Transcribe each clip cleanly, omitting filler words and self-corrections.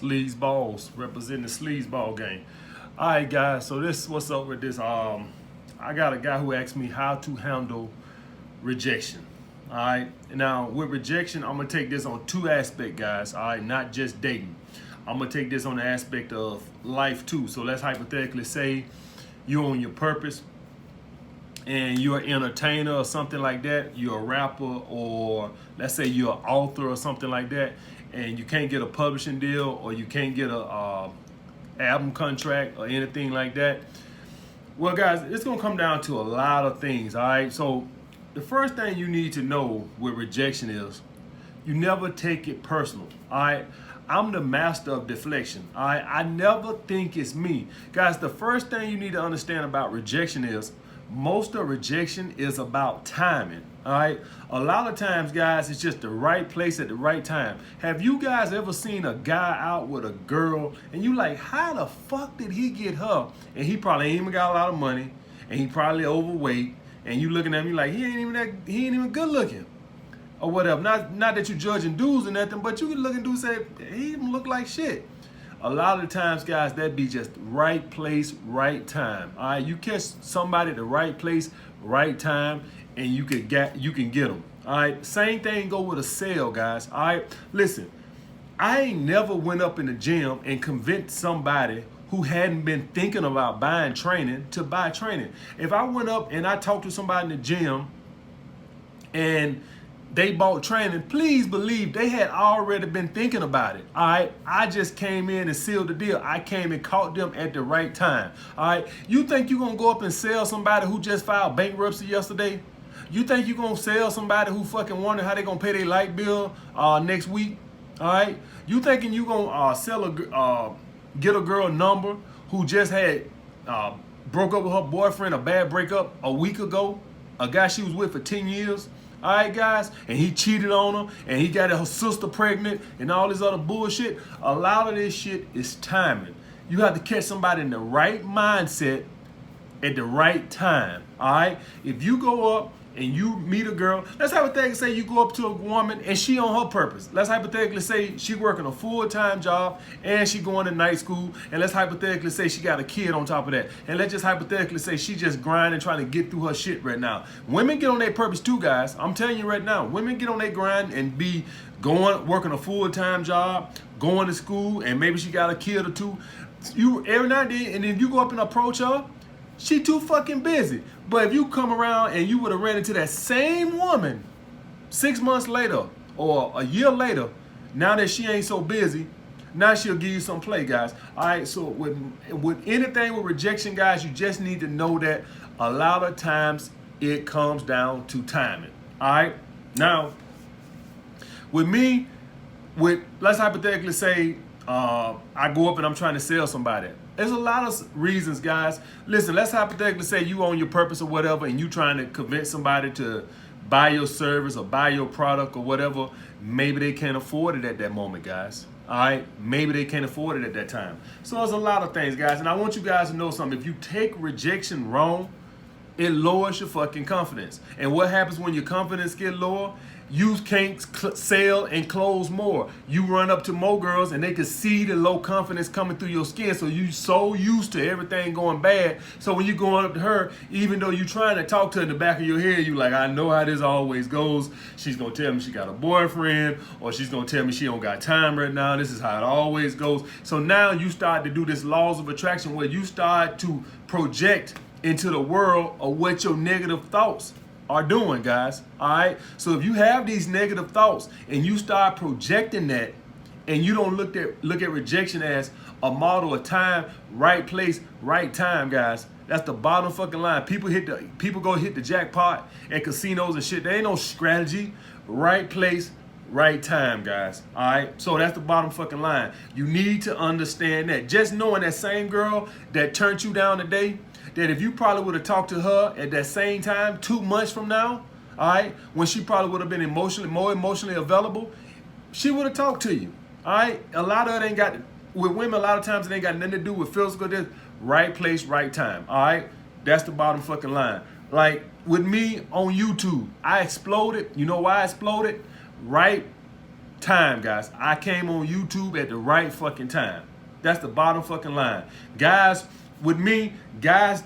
Sleaze Balls, representing the Sleaze Ball game. All right, guys. So this, what's up with this? I got a guy who asked me how to handle rejection. All right. Now with rejection, I'm gonna take this on two aspects, guys. All right, not just dating. I'm gonna take this on the aspect of life too. So let's hypothetically say you're on your purpose and you're an entertainer or something like that, you're a rapper, or let's say you're an author or something like that, and you can't get a publishing deal or you can't get a album contract or anything like that. Well, guys, it's gonna come down to a lot of things. All right, so the first thing you need to know with rejection is you never take it personal. All right, I'm the master of deflection. All right, I never think it's me. Guys, the first thing you need to understand about rejection is most of rejection is about timing. All right, a lot of times, guys, it's just the right place at the right time. Have you guys ever seen a guy out with a girl and you like, how the fuck did he get her? And he probably ain't even got a lot of money and he probably overweight, and you looking at me like he ain't even good looking or whatever. Not that you judging dudes or nothing, but you can look and do say he even look like shit. A lot of the times, guys, that be just right place, right time. All right, you catch somebody at the right place, right time, and you can get them. All right, same thing go with a sale, guys. All right, listen, I ain't never went up in the gym and convinced somebody who hadn't been thinking about buying training to buy training. If I went up and I talked to somebody in the gym and they bought training, please believe they had already been thinking about it. All right, I just came in and sealed the deal. I came and caught them at the right time. All right, you think you're gonna go up and sell somebody who just filed bankruptcy yesterday? You think you're gonna sell somebody who fucking wonder how they gonna pay their light bill next week? All right, you thinking you gonna get a girl number who just had broke up with her boyfriend, a bad breakup a week ago, a guy she was with for 10 years? All right, guys, and he cheated on her, and he got her sister pregnant, and all this other bullshit. A lot of this shit is timing. You have to catch somebody in the right mindset at the right time. All right, if you go up and you meet a girl, let's hypothetically say you go up to a woman and she on her purpose. Let's hypothetically say she working a full-time job and she going to night school, and let's hypothetically say she got a kid on top of that, and let's just hypothetically say she just grinding trying to get through her shit right now. Women get on their purpose too, guys. I'm telling you right now, women get on their grind and be working a full-time job, going to school, and maybe she got a kid or two. You every now and then, and then you go up and approach her, she too fucking busy. But if you come around and you would have ran into that same woman 6 months later or a year later, now that she ain't so busy, now she'll give you some play, guys. All right, so with anything with rejection, guys, you just need to know that a lot of times it comes down to timing. All right, now with me, let's hypothetically say I go up and I'm trying to sell somebody. There's a lot of reasons, guys. Listen, let's hypothetically say you own your purpose or whatever, and you trying to convince somebody to buy your service or buy your product or whatever. Maybe they can't afford it at that moment, guys. All right, maybe they can't afford it at that time. So there's a lot of things, guys, and I want you guys to know something. If you take rejection wrong, it lowers your fucking confidence. And what happens when your confidence get lower? You can't sell and close more. You run up to more girls and they can see the low confidence coming through your skin. So you so used to everything going bad. So when you're going up to her, even though you're trying to talk to her in the back of your head, you like, I know how this always goes. She's gonna tell me she got a boyfriend, or she's gonna tell me she don't got time right now. This is how it always goes. So now you start to do this laws of attraction where you start to project into the world of what your negative thoughts are doing, guys. All right, so if you have these negative thoughts and you start projecting that, and you don't look at rejection as a model of time, right place, right time, guys, that's the bottom fucking line. People go hit the jackpot at casinos and shit. There ain't no strategy. Right place, right time, guys. All right, so that's the bottom fucking line. You need to understand that. Just knowing that same girl that turned you down today, that if you probably would have talked to her at that same time 2 months from now, all right, when she probably would have been more emotionally available, she would have talked to you. All right, a lot of it ain't got, with women, a lot of times it ain't got nothing to do with physical. This right place, right time. All right, that's the bottom fucking line. Like with me on YouTube, I exploded. You know why I exploded? Right time, guys. I came on YouTube at the right fucking time. That's the bottom fucking line. Guys, with me, guys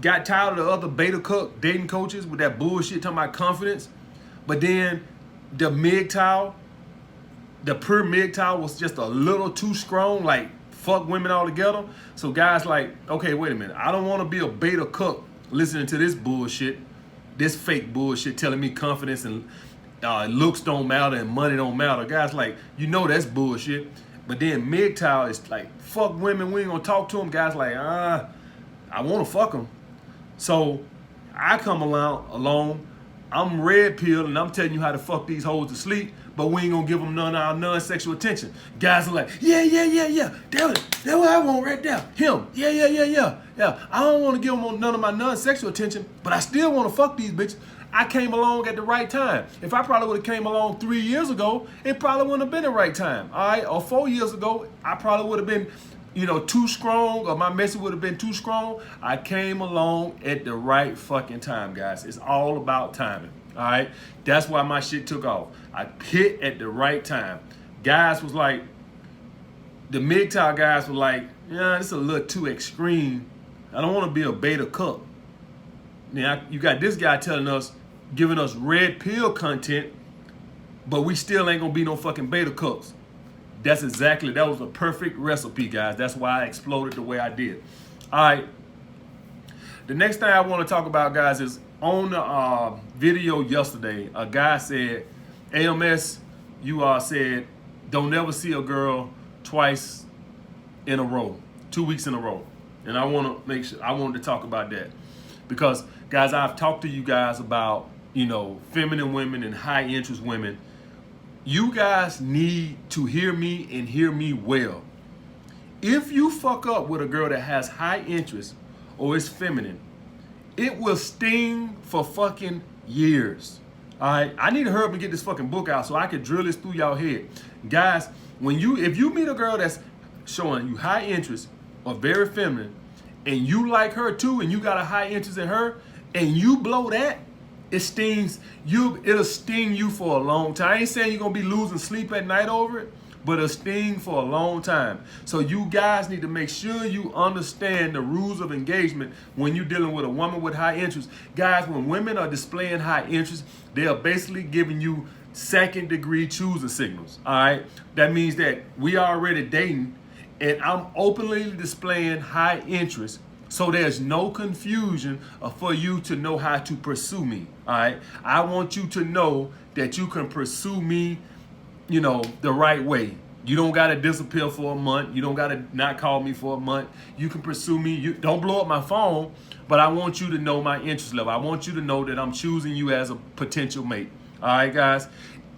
got tired of the other beta cook dating coaches with that bullshit talking about confidence. But then the MGTOW, the pure MGTOW was just a little too strong, like fuck women altogether. So guys like, okay, wait a minute. I don't want to be a beta cook listening to this bullshit, this fake bullshit telling me confidence and looks don't matter and money don't matter. Guys like, you know that's bullshit. But then MGTOW is like, fuck women, we ain't gonna talk to them. Guys like, I want to fuck them. So I come along, I'm red pill and I'm telling you how to fuck these hoes to sleep, but we ain't gonna give them none of our non-sexual attention. Guys are like, yeah. That's what I want right there. Him, yeah. I don't want to give them none of my non-sexual attention, but I still want to fuck these bitches. I came along at the right time. If I probably would have came along 3 years ago, it probably wouldn't have been the right time. All right, or 4 years ago, I probably would have been, too strong, or my message would have been too strong. I came along at the right fucking time, guys. It's all about timing. All right, that's why my shit took off. I hit at the right time. Guys was like, the MGTOW guys were like, yeah, this is a little too extreme. I don't want to be a beta cook. Now you got this guy giving us red pill content, but we still ain't gonna be no fucking beta cooks. That was a perfect recipe, guys. That's why I exploded the way I did. All right. The next thing I want to talk about, guys, is on the video yesterday, a guy said, AMS, you said, don't never see a girl twice in a row, 2 weeks in a row. And I want to make sure, I wanted to talk about that. Because, guys, I've talked to you guys about, feminine women and high interest women. You guys need to hear me and hear me well. If you fuck up with a girl that has high interest or is feminine, it will sting for fucking years. All right, I need to hurry up and get this fucking book out so I can drill this through y'all head. Guys, if you meet a girl that's showing you high interest or very feminine, and you like her too, and you got a high interest in her, and you blow that, it stings you. It'll sting you for a long time. I ain't saying you're gonna be losing sleep at night over it, but it'll sting for a long time. So you guys need to make sure you understand the rules of engagement when you're dealing with a woman with high interest. Guys, when women are displaying high interest, they are basically giving you second-degree choosing signals. All right, that means that we are already dating, and I'm openly displaying high interest, so there's no confusion for you to know how to pursue me. All right, I want you to know that you can pursue me, the right way. You don't gotta disappear for a month. You don't gotta not call me for a month. You can pursue me. You don't blow up my phone, but I want you to know my interest level. I want you to know that I'm choosing you as a potential mate. All right, guys,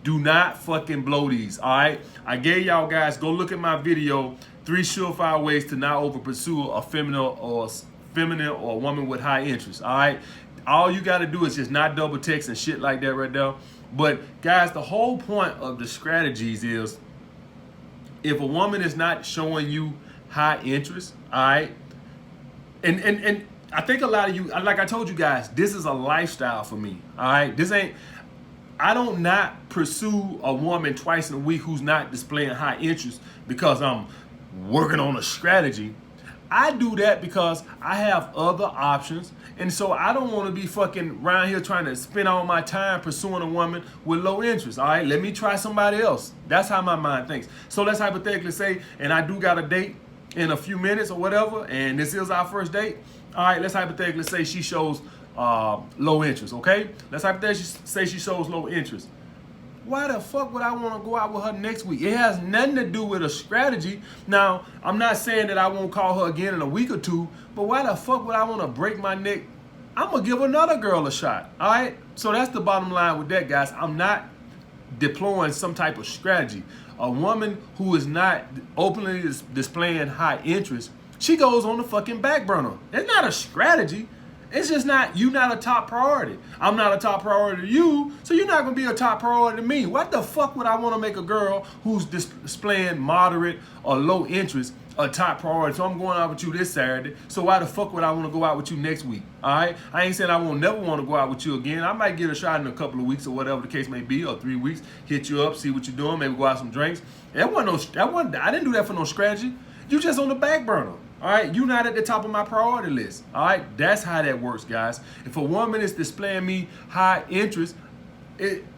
do not fucking blow these. All right, I gave y'all guys, go look at my video, 3 surefire ways to not over pursue a feminine or a woman with high interest. All right, all you got to do is just not double text and shit like that right there. But guys, the whole point of the strategies is, if a woman is not showing you high interest, all right, and I think a lot of you, like I told you guys, this is a lifestyle for me. All right, I don't not pursue a woman twice in a week who's not displaying high interest because I'm working on a strategy. I do that because I have other options, and so I don't want to be fucking around here trying to spend all my time pursuing a woman with low interest. All right, let me try somebody else. That's how my mind thinks. So let's hypothetically say, and I do got a date in a few minutes or whatever, and this is our first date. All right, let's hypothetically say she shows low interest, okay? Let's hypothetically say she shows low interest. Why the fuck would I want to go out with her next week? It has nothing to do with a strategy. Now, I'm not saying that I won't call her again in a week or two, but why the fuck would I want to break my neck? I'm going to give another girl a shot, all right? So that's the bottom line with that, guys. I'm not deploying some type of strategy. A woman who is not openly displaying high interest, she goes on the fucking back burner. It's not a strategy. It's just not, you not a top priority. I'm not a top priority to you, so you're not gonna be a top priority to me. What the fuck would I wanna make a girl who's displaying moderate or low interest a top priority. So I'm going out with you this Saturday. So why the fuck would I want to go out with you next week? All right. I ain't saying I won't never want to go out with you again. I might get a shot in a couple of weeks or whatever the case may be, or 3 weeks. Hit you up, see what you're doing, maybe go out some drinks. I didn't do that for no strategy. You just on the back burner. All right, you're not at the top of my priority list. All right, that's how that works, guys. If a woman is displaying me high interest,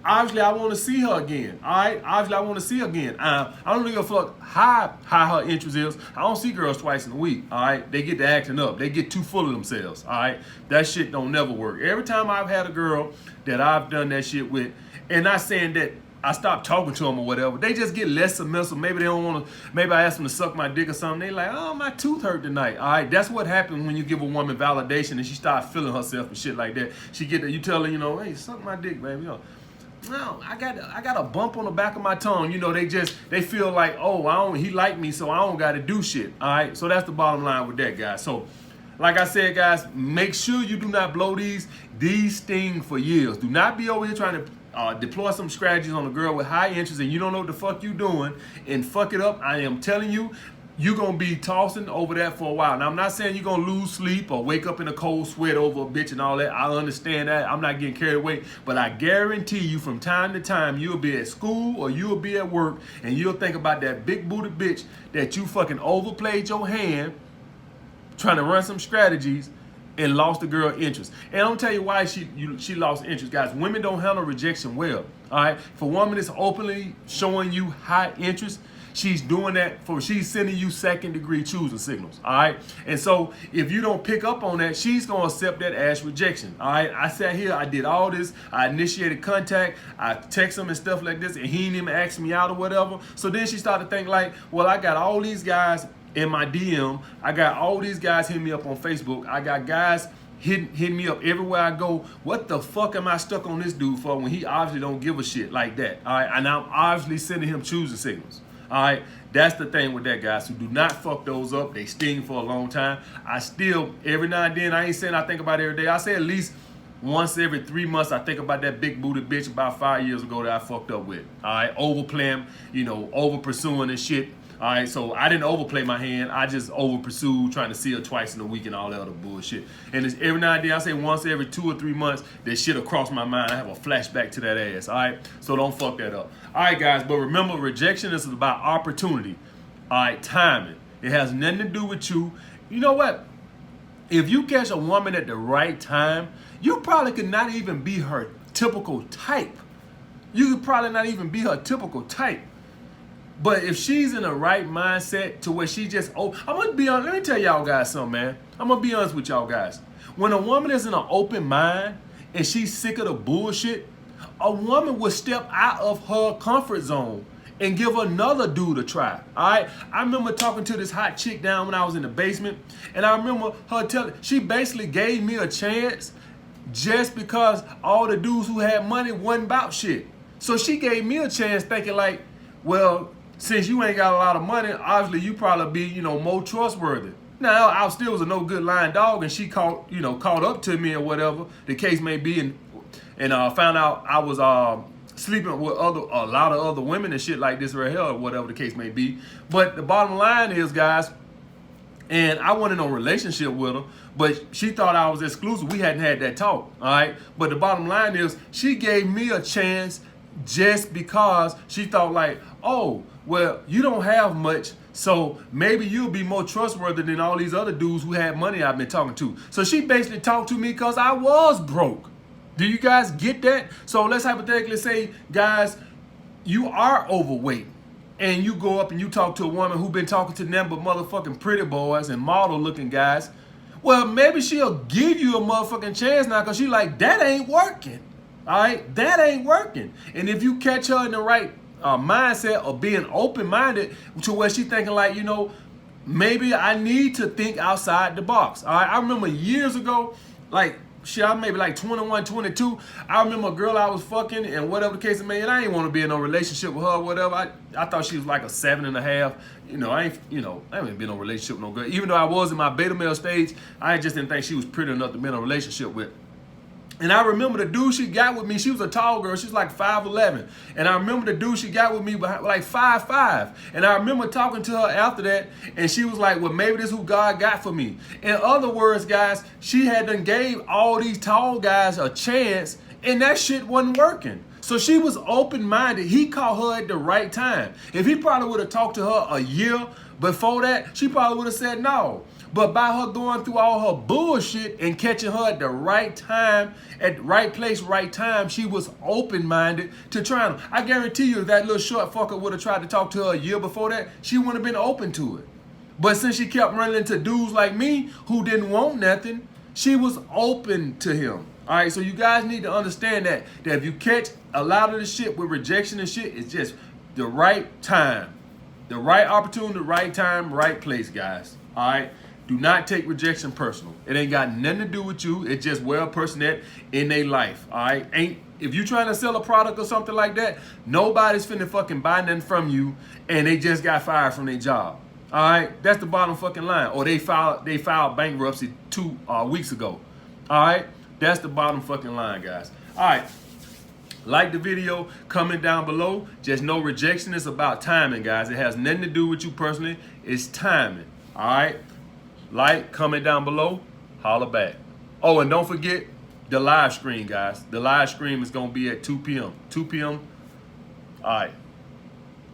obviously I want to see her again. All right, obviously I want to see her again. I don't give a fuck how high her interest is. I don't see girls twice in a week. All right, they get to acting up. They get too full of themselves. All right, that shit don't never work. Every time I've had a girl that I've done that shit with, and not saying that I stopped talking to them or whatever, they just get less submissive. Maybe they don't want to, maybe I ask them to suck my dick or something. They like, oh, my tooth hurt tonight. All right, that's what happens when you give a woman validation and she starts feeling herself and shit like that. She get that, you tell her, you know, hey, suck my dick, baby. You know, no, I got a bump on the back of my tongue. You know, they feel like, oh, he like me, so I don't got to do shit. All right, so that's the bottom line with that, guys. So, like I said, guys, make sure you do not blow these. These sting for years. Do not be over here trying to deploy some strategies on a girl with high interest and you don't know what the fuck you doing and fuck it up. I am telling you, you're going to be tossing over that for a while. Now, I'm not saying you're going to lose sleep or wake up in a cold sweat over a bitch and all that. I understand that. I'm not getting carried away. But I guarantee you from time to time, you'll be at school or you'll be at work and you'll think about that big booty bitch that you fucking overplayed your hand trying to run some strategies and lost the girl interest. And I'm gonna tell you why she lost interest, guys. Women don't handle rejection well. All right. If a woman is openly showing you high interest, she's doing that she's sending you second-degree choosing signals. All right. And so if you don't pick up on that, she's gonna accept that as rejection. All right. I sat here, I did all this, I initiated contact, I text him and stuff like this, and he didn't even ask me out or whatever. So then she started to think like, well, I got all these guys in my DM. I got all these guys hitting me up on Facebook. I got guys hitting me up everywhere I go. What the fuck am I stuck on this dude for when he obviously don't give a shit like that? All right, and I'm obviously sending him choosing signals. All right, that's the thing with that, guys. So do not fuck those up. They sting for a long time. I still, every now and then, I ain't saying I think about it every day. I say at least once every 3 months, I think about that big booty bitch about 5 years ago that I fucked up with. All right, overplaying, over pursuing and shit. All right, so I didn't overplay my hand. I just over pursued, trying to see her twice in a week and all that other bullshit. And it's every now and then, I say once every 2 or 3 months, that shit'll cross my mind. I have a flashback to that ass. All right, so don't fuck that up. All right, guys, but remember, rejection is about opportunity. All right, timing. It has nothing to do with you. You know what? If you catch a woman at the right time, you probably could not even be her typical type. You could probably not even be her typical type. But if she's in the right mindset to where she just, I'm gonna be honest, let me tell y'all guys something, man. I'm gonna be honest with y'all guys. When a woman is in an open mind and she's sick of the bullshit, a woman will step out of her comfort zone and give another dude a try. All right. I remember talking to this hot chick down when I was in the basement, and I remember her she basically gave me a chance just because all the dudes who had money wasn't about shit. So she gave me a chance thinking like, well, since you ain't got a lot of money, obviously you probably be, more trustworthy. Now, I still was a no good lying dog, and she caught up to me or whatever the case may be, and found out I was sleeping with a lot of other women and shit like this right here, or whatever the case may be. But the bottom line is, guys, and I wasn't in a relationship with her, but she thought I was exclusive. We hadn't had that talk, all right? But the bottom line is, she gave me a chance just because she thought like, oh, well, you don't have much, so maybe you'll be more trustworthy than all these other dudes who had money I've been talking to. So she basically talked to me because I was broke. Do you guys get that? So let's hypothetically say, guys, you are overweight, and you go up and you talk to a woman who been talking to them but motherfucking pretty boys and model looking guys. Well, maybe she'll give you a motherfucking chance now because she like, that ain't working. All right, that ain't working. And if you catch her in the right mindset of being open-minded to where she thinking like, maybe I need to think outside the box. All right, I remember years ago, like, shit, I maybe like 21, 22. I remember a girl I was fucking and whatever the case may be, and I ain't want to be in no relationship with her or whatever. I thought she was like a 7.5. I ain't been in no relationship with no girl. Even though I was in my beta male stage, I just didn't think she was pretty enough to be in a relationship with. And I remember the dude she got with me, she was a tall girl. She was like 5'11". And I remember the dude she got with me like 5'5". And I remember talking to her after that, and she was like, well, maybe this is who God got for me. In other words, guys, she had done gave all these tall guys a chance, and that shit wasn't working. So she was open-minded. He caught her at the right time. If he probably would have talked to her a year before that, she probably would have said no. But by her going through all her bullshit and catching her at the right time, at the right place, right time, she was open-minded to trying them. I guarantee you, if that little short fucker would have tried to talk to her a year before that, she wouldn't have been open to it. But since she kept running into dudes like me who didn't want nothing, she was open to him. All right, so you guys need to understand that if you catch a lot of the shit with rejection and shit, it's just the right time, the right opportunity, the right time, right place, guys. All right. Do not take rejection personal. It ain't got nothing to do with you. It's just where a person at in their life. All right. If you trying to sell a product or something like that, nobody's finna fucking buy nothing from you and they just got fired from their job. All right. That's the bottom fucking line. Or they filed bankruptcy 2 weeks ago. All right. That's the bottom fucking line, guys. All right. Like the video, comment down below. Just know rejection is about timing, guys. It has nothing to do with you personally. It's timing. All right. Like, comment down below, holla back. Oh, and don't forget the live stream, guys. The live stream is going to be at 2 p.m. 2 p.m. All right.